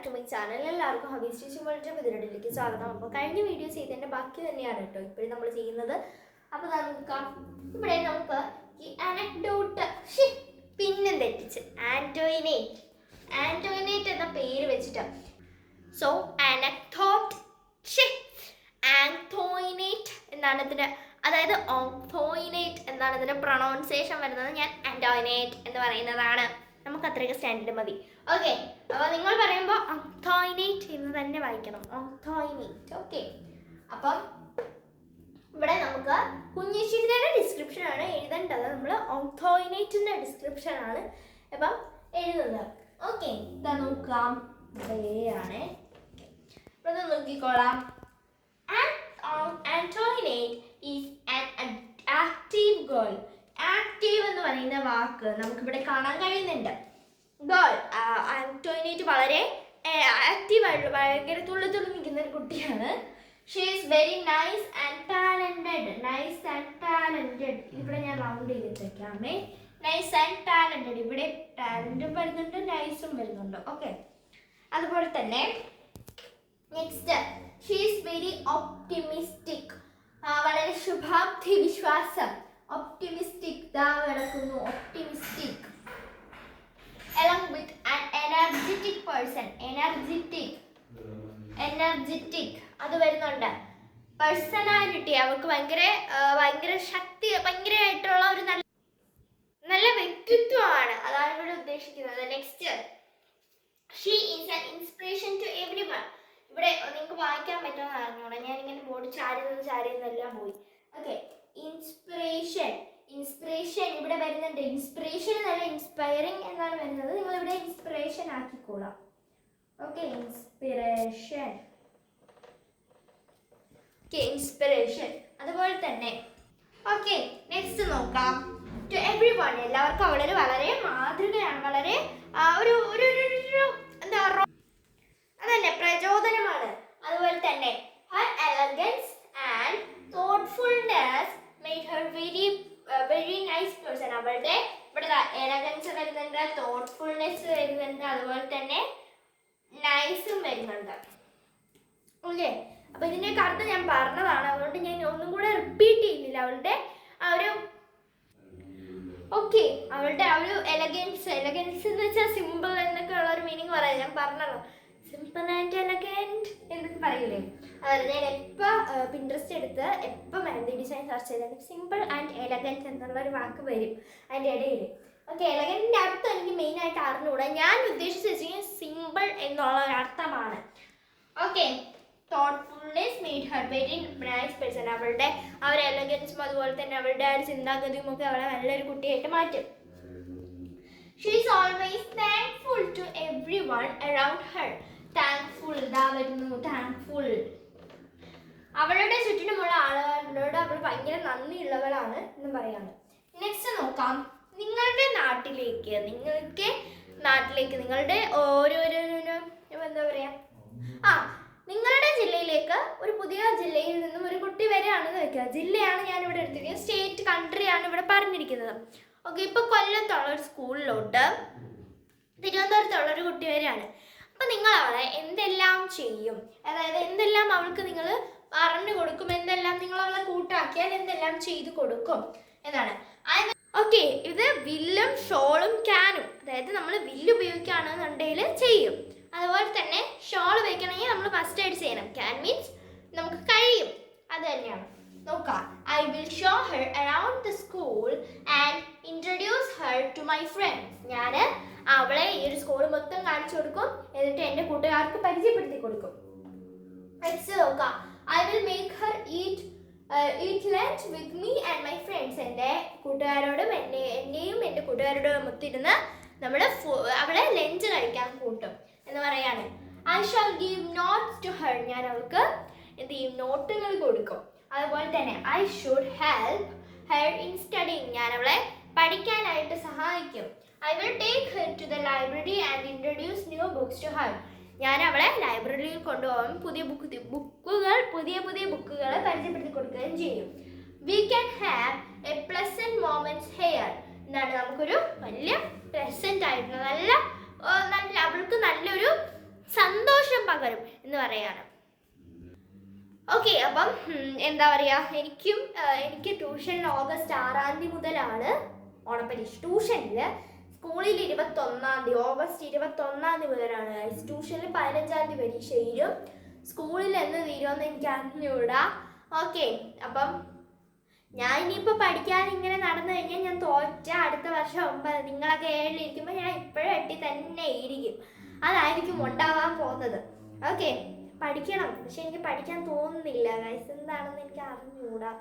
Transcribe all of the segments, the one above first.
To my channel. എല്ലാവർക്കും ഹബീസ് teaching വേൾഡിൻ്റെ പുതിയൊരിലേക്ക് സ്വാഗതം. അപ്പോൾ കഴിഞ്ഞ വീഡിയോ ചെയ്തതിൻ്റെ ബാക്കി തന്നെയാണ് കേട്ടോ ഇപ്പോഴും നമ്മൾ ചെയ്യുന്നത്. അപ്പോൾ നമുക്ക് ഇവിടെ നമുക്ക് ഈ അനക്ഡോട്ട് പിന്നെ തെറ്റിച്ച് ആൻറ്റോയിനേറ്റ് എന്ന പേര് വെച്ചിട്ട് സോ ആൻറ്റോയിനേറ്റ് എന്നാണ് ഇതിൻ്റെ, അതായത് ഓക്തോയിനേറ്റ് എന്നാണ് ഇതിൻ്റെ പ്രൊണൗൺസിയേഷൻ വരുന്നത്. ഞാൻ ആൻറ്റോയിനേറ്റ് എന്ന് പറയുന്നതാണ്. നമുക്ക് അത്രയൊക്കെ സ്റ്റാൻഡേർഡ് മതി. ഓക്കെ, അപ്പോൾ നിങ്ങൾ പറയുമ്പോൾ ഓക്തോയിനേറ്റ് എന്ന് തന്നെ വായിക്കണം, ഓക്തോയിനേറ്റ്. ഓക്കെ, അപ്പം ഇവിടെ നമുക്ക് കുഞ്ഞിശ്ശേരിയുടെ ഡിസ്ക്രിപ്ഷനാണ് എഴുതേണ്ടത്. നമ്മൾ ഓക്തോയിനേറ്റിൻ്റെ ഡിസ്ക്രിപ്ഷനാണ് അപ്പം എഴുതുന്നത്. ഓക്കെ, ഇതാ നോക്കാം, ആണ് ഇവിടെ നോക്കിക്കോളാം. Antoinette is an active girl. Active എന്ന് പറയുന്ന വാക്ക് നമുക്കിവിടെ കാണാൻ കഴിയുന്നുണ്ട്. ഗേൾ, ആന്റോയിനേറ്റ് വളരെ ആക്റ്റീവായിട്ടുള്ള, ഭയങ്കര തുള്ളി നിൽക്കുന്ന ഒരു കുട്ടിയാണ്. She is very nice and talented. ഇവിടെ ഞാൻ റൗണ്ട് ചെയ്തിട്ടേക്കാമേ. നൈസ് ആൻഡ് ടാലന്റഡ്, ഇവിടെ ടാലന്റും വരുന്നുണ്ട്, നൈസും വരുന്നുണ്ട്. ഓക്കെ, അതുപോലെ തന്നെ next, she is very optimistic. വളരെ ശുഭാപ്തി വിശ്വാസം. ഒപ്റ്റിമിസ്റ്റിക്, നടക്കുന്നു optimistic. along with an energetic person. energetic അത് വരുന്നുണ്ട്. പേഴ്സണാലിറ്റി, അവർക്ക് ഭയങ്കര ശക്തി, ഭയങ്കരമായിട്ടുള്ള ഒരു നല്ല വ്യക്തിത്വമാണ്, അതാണ് ഇവിടെ ഉദ്ദേശിക്കുന്നത്. Next, she is an inspiration to everyone. ഇവിടെ നിങ്ങൾക്ക് വായിക്കാൻ പറ്റുമെന്ന് അറിഞ്ഞൂടെ, ഞാനിങ്ങനെ ബോർഡ് ചാരിയെന്നെല്ലാം പോയി. ഓക്കെ, ഇൻസ്പിറേഷൻ ഇവിടെ വരുന്നുണ്ട്. ഇൻസ്പിറേഷൻ നല്ല ഇൻസ്പയറിങ് എന്നാണ് വരുന്നത്. നിങ്ങളിവിടെ ഇൻസ്പിറേഷൻ ആക്കിക്കോളാം. Okay, inspiration. അതുപോലെ തന്നെ ഓക്കെ, നെക്സ്റ്റ് നോക്കാം. ടു എവ്രി വൺ, എല്ലാവർക്കും അവളൊരു വളരെ മാതൃകയാണ്, വളരെ എന്താ അതന്നെ പ്രചോദനമാണ്. അതുപോലെ തന്നെ her elegance and thoughtfulness made her very nice person. അവളുടെ ഇവിടെ എലഗൻസ് വരുന്നുണ്ട്, തോട്ട്ഫുൾനെസ് വരുന്നുണ്ട്, അതുപോലെ തന്നെ നൈസും വരുന്നുണ്ട്. ഓക്കെ, അപ്പൊ ഇതിൻ്റെയൊക്കെ അർത്ഥം ഞാൻ പറഞ്ഞതാണ്, അതുകൊണ്ട് ഞാൻ ഒന്നും കൂടെ റിപ്പീറ്റ് ചെയ്യുന്നില്ല. അവളുടെ ആ ഒരു ഓക്കെ, അവളുടെ ആ ഒരു എലഗൻസ് എന്ന് വെച്ചാൽ സിമ്പിൾ എന്നൊക്കെ ഉള്ള ഒരു മീനിങ് പറയാം. ഞാൻ പറഞ്ഞല്ലോ, സിമ്പിൾ ആൻഡ് എലഗൻറ്റ് എന്നൊക്കെ പറയൂലേ. അതായത് ഞാൻ എപ്പോൾ പിൻട്രസ്റ്റ് എടുത്ത് എപ്പോൾ മെഹന്തി ഡിസൈൻ സെർച്ച് ചെയ്താലും സിമ്പിൾ ആൻഡ് എലഗൻറ്റ് എന്നുള്ളൊരു വാക്ക് വരും അതിൻ്റെ ഇടയിൽ. ഓക്കെ, എലഗൻറ്റിൻ്റെ അർത്ഥം എനിക്ക് മെയിനായിട്ട് അറിഞ്ഞുകൂടാ. ഞാൻ ഉദ്ദേശിച്ച് വെച്ചിരിക്കുന്നത് സിമ്പിൾ എന്നുള്ള ഒരു അർത്ഥമാണ്. Okay, thoughtfulness made her very nice person. അവളുടെ ആ ഒരു എലഗൻസും അതുപോലെ തന്നെ അവളുടെ ആ ഒരു ചിന്താഗതിയും ഒക്കെ അവളെ നല്ലൊരു കുട്ടിയായിട്ട് മാറ്റും. She is always thankful to everyone around her. Thankful, thankful. അവളുടെ ചുറ്റിനുമുള്ള ആളുകളോട് അവൾ ഭയങ്കര നന്ദിയുള്ളവളാണ് എന്ന് പറയാണ്. നെക്സ്റ്റ് നോക്കാം. നിങ്ങളുടെ നാട്ടിലേക്ക് നിങ്ങളുടെ ഓരോരോ എന്താ പറയാ, നിങ്ങളുടെ ജില്ലയിലേക്ക് ഒരു പുതിയ ജില്ലയിൽ നിന്നും ഒരു കുട്ടി വരികയാണെന്ന് വെക്കുക. ജില്ലയാണ് ഞാൻ ഇവിടെ എടുത്തിരിക്കുന്നത്, സ്റ്റേറ്റ് കൺട്രിയാണ് ഇവിടെ പറഞ്ഞിരിക്കുന്നത്. ഓക്കെ, ഇപ്പൊ കൊല്ലത്തുള്ള ഒരു സ്കൂളിലോട്ട് തിരുവനന്തപുരത്തുള്ള ഒരു കുട്ടി വരികയാണ്. അപ്പം നിങ്ങൾ അവളെ എന്തെല്ലാം ചെയ്യും, അതായത് എന്തെല്ലാം അവൾക്ക് നിങ്ങൾ പറഞ്ഞു കൊടുക്കും, എന്തെല്ലാം നിങ്ങൾ അവളെ കൂട്ടാക്കിയാൽ എന്തെല്ലാം ചെയ്തു കൊടുക്കും എന്നാണ്. ഓക്കെ, ഇത് വില്ലും ഷോളും ക്യാനും, അതായത് നമ്മൾ വില്ല് ഉപയോഗിക്കുകയാണെന്നുണ്ടെങ്കിൽ ചെയ്യും. അതുപോലെ തന്നെ ഷോൾ ഉപയോഗിക്കണമെങ്കിൽ നമ്മൾ ഫസ്റ്റ് എയ്ഡ് ചെയ്യണം. ക്യാൻ മീൻസ് നമുക്ക് കഴിയും, അത് തന്നെയാണ്. നോക്കാം. I will show her around the school and introduce her to my friends. ഞാൻ അവളെ ഈ ഒരു സ്കൂൾ മൊത്തം കാണിച്ചു കൊടുക്കും, എന്നിട്ട് എൻ്റെ കൂട്ടുകാർക്ക് പരിചയപ്പെടുത്തി കൊടുക്കും. നെക്സ്റ്റ് നോക്കാം. I will make her eat lunch with me and my friends. എൻ്റെ കൂട്ടുകാരോടും എൻ്റെയും എൻ്റെ കൂട്ടുകാരോടും ഒത്തിരുന്ന് നമ്മൾ അവളെ ലഞ്ച് കഴിക്കാൻ കൂട്ടും എന്ന് പറയാണ്. I shall give notes to her. ഞാൻ അവൾക്ക് എന്ത് ചെയ്യും, നോട്ടുകൾ കൊടുക്കും. അതുപോലെ തന്നെ I should help her in studying. ഞാൻ അവളെ പഠിക്കാനായിട്ട് സഹായിക്കും. I will take her to the library and introduce new books to her. ഞാൻ അവളെ ലൈബ്രറിയിൽ കൊണ്ടുപോകും, പുതിയ ബുക്കുകൾ പരിചയപ്പെടുത്തി കൊടുക്കുകയും ചെയ്യും. We can have a pleasant moments here. എന്താണ്, നമുക്കൊരു വലിയ പ്ലസന്റ് ആയിട്ടുള്ള നല്ല അവൾക്ക് നല്ലൊരു പറയാണ്. ഓക്കെ, അപ്പം എന്താ പറയുക, എനിക്ക് ട്യൂഷനിൽ ഓഗസ്റ്റ് 6 മുതലാണ് ഓണപ്പരീക്ഷ. ട്യൂഷനിൽ സ്കൂളിൽ 21 ഓഗസ്റ്റ് 21 മുതലാണ് ഗൈസ്. ട്യൂഷനിൽ 15 പരീക്ഷ തീരും. സ്കൂളിൽ എന്ന് തീരുമെന്ന് എനിക്ക് അറിഞ്ഞൂടാ. ഓക്കെ, അപ്പം ഞാൻ ഇനിയിപ്പോൾ പഠിക്കാതെ ഇങ്ങനെ നടന്നു കഴിഞ്ഞാൽ ഞാൻ തോറ്റ അടുത്ത വർഷം 9, നിങ്ങളൊക്കെ 7-ലിരിക്കുമ്പോൾ ഞാൻ ഇപ്പോഴും 8 തന്നെ ഇരിക്കും. അതായിരിക്കും ഉണ്ടാവാൻ പോകുന്നത്. ഓക്കെ, പഠിക്കണം, പക്ഷെ എനിക്ക് പഠിക്കാൻ തോന്നുന്നില്ല ഗൈസ്. എന്താണെന്ന് എനിക്ക് അറിഞ്ഞൂടാ.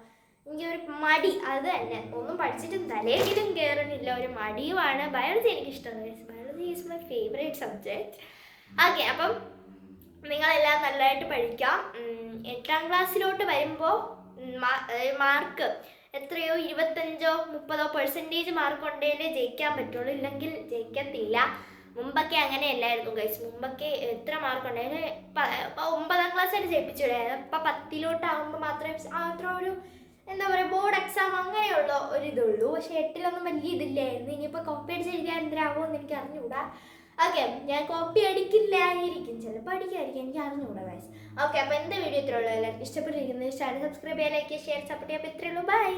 എനിക്കൊരു മടി, അത് തന്നെ. ഒന്നും പഠിച്ചിട്ടും തലയിലും കയറുന്നില്ല, ഒരു മടിയുമാണ്. ബയോളജി എനിക്കിഷ്ടമാണ് guys. Biology is my favourite subject. Okay, അപ്പം നിങ്ങളെല്ലാം നല്ലതായിട്ട് പഠിക്കാം. 8ാം ക്ലാസ്സിലോട്ട് വരുമ്പോൾ മാർക്ക് എത്രയോ 25-30% മാർക്ക് ഉണ്ടെങ്കിലേ ജയിക്കാൻ പറ്റുള്ളൂ, ഇല്ലെങ്കിൽ ജയിക്കത്തില്ല. മുമ്പൊക്കെ അങ്ങനെയല്ലായിരുന്നു ഗൈസ്. മുമ്പൊക്കെ എത്ര മാർക്ക് ഉണ്ടായിരുന്നു, 9ാം ക്ലാസ്സിൽ ജയിപ്പിച്ചിടായിരുന്നു. ഇപ്പം 10ലോട്ടാകുമ്പോൾ മാത്രമേ അത്ര ഒരു എന്താ പറയുക, ബോർഡ് എക്സാം അങ്ങനെയുള്ള ഒരിതുള്ളൂ. പക്ഷേ 8ലൊന്നും വലിയ ഇതില്ലായിരുന്നു. ഇനിയിപ്പോൾ കോപ്പി അടിച്ച് എഴുതിയാൽ എന്തിനാവുമെന്ന് എനിക്ക് അറിഞ്ഞുകൂടാ. ഓക്കെ, ഞാൻ കോപ്പി അടിക്കില്ലായിരിക്കും, ചിലപ്പോൾ അടിക്കായിരിക്കും, എനിക്ക് അറിഞ്ഞുകൂടാ ഗൈസ്. ഓക്കെ, അപ്പോൾ എൻ്റെ വീഡിയോ ഇത്രയുള്ളൂ. എല്ലാവർക്കും ഇഷ്ടപ്പെട്ടിരിക്കുന്നത് ചാനൽ സബ്സ്ക്രൈബ് ചെയ്യുക, ലൈക്ക് ചെയ്യുക, ഷെയർ, സപ്പോർട്ട് ചെയ്യുക. അപ്പോൾ ഇത്രയുള്ളൂ. ബൈ.